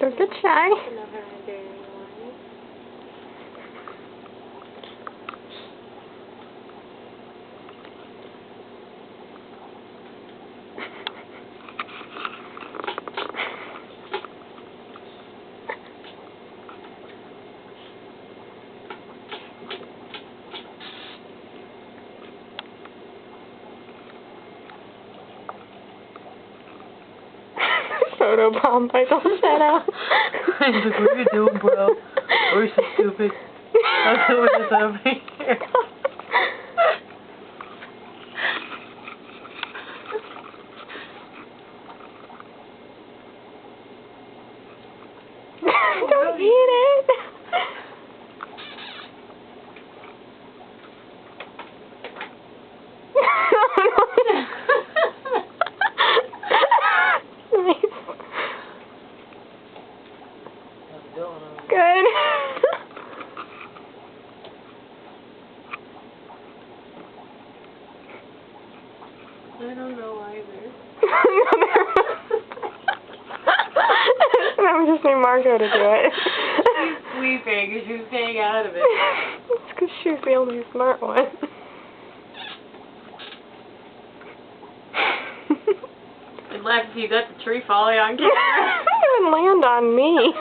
Don't get shy. Photo bomb by Don't Shadow. What are you doing, bro? Oh, you're so stupid. I'll do this over here. Don't eat it. Good. I don't know either. I just need Margot to do it. She's sleeping and she's staying out of it. It's because she's the only smart one. Alexis, you got the tree falling on camera. It would land on me.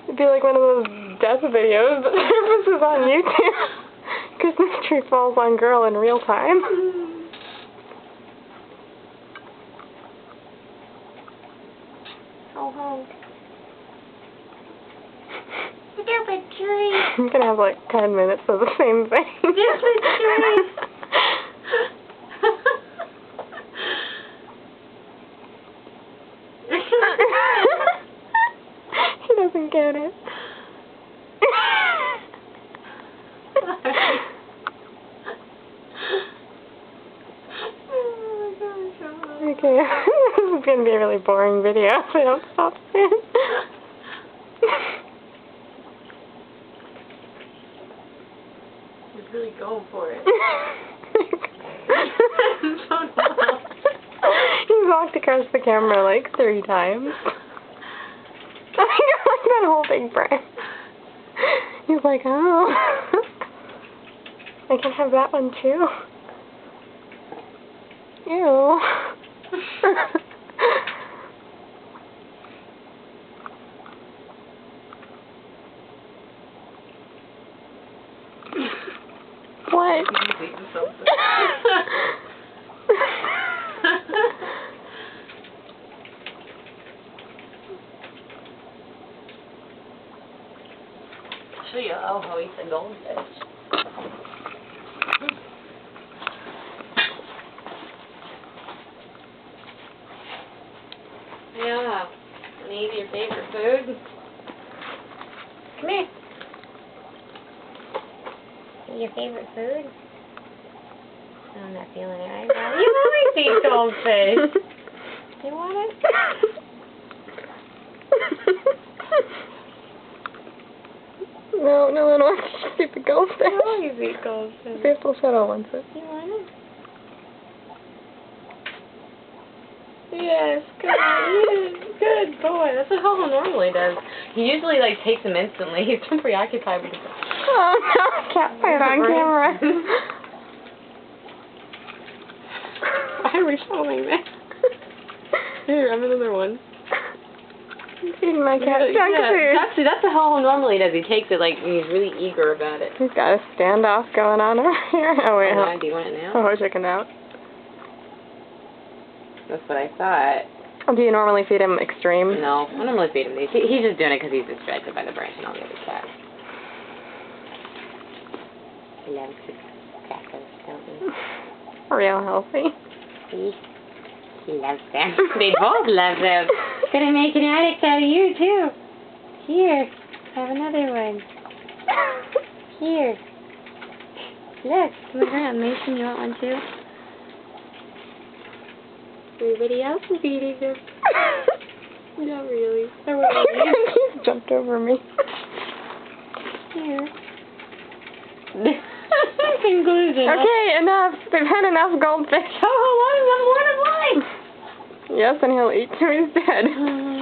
It'd be like one of those death videos, but this is on YouTube. Because this tree falls on girl in real time. Ho ho. Stupid tree. I'm gonna have like 10 minutes of the same thing. Stupid tree. He doesn't get it. Okay, this is going to be a really boring video if I don't stop soon. He's really going for it. He's walked across the camera like 3 times. I like that whole big brain. He's like, oh. I can have that one too. Ew. What? He's eating something. I'll show you how he eats a goldfish. Yeah, wanna eat your favorite food? Come here. Your favorite food? Oh, I'm not feeling it right now. You always eat goldfish. You want it? No, no one wants to see the goldfish. You always eat goldfish. Crystal Shadow wants it. You want it? Yes, good. Good boy. That's what Ho-Ho normally does. He usually takes them instantly. He's been preoccupied with it. Oh no, I can't play it on camera. Why are we showing that? Here, I have another one. I'm feeding my cat junk food. Actually, that's what Ho-Ho normally does. He takes it he's really eager about it. He's got a standoff going on over here. Oh wait, yeah, do you want it now? Oh, chicken out. That's what I thought. Do you normally feed him extreme? No, I normally feed him these. He's just doing it because he's distracted by the branch and all the other cats. He loves his crackers, don't he? Real healthy. See? He loves them. They both love them. Gonna make an addict out of you, too. Here, have another one. Here. Look, come around. Mason, you want one, too? Everybody else is eating them. Not really. He's jumped over me. Here. Conclusion. Okay, enough. They've had enough goldfish. Oh, one of them more than mine. Yes, and he'll eat till he's dead.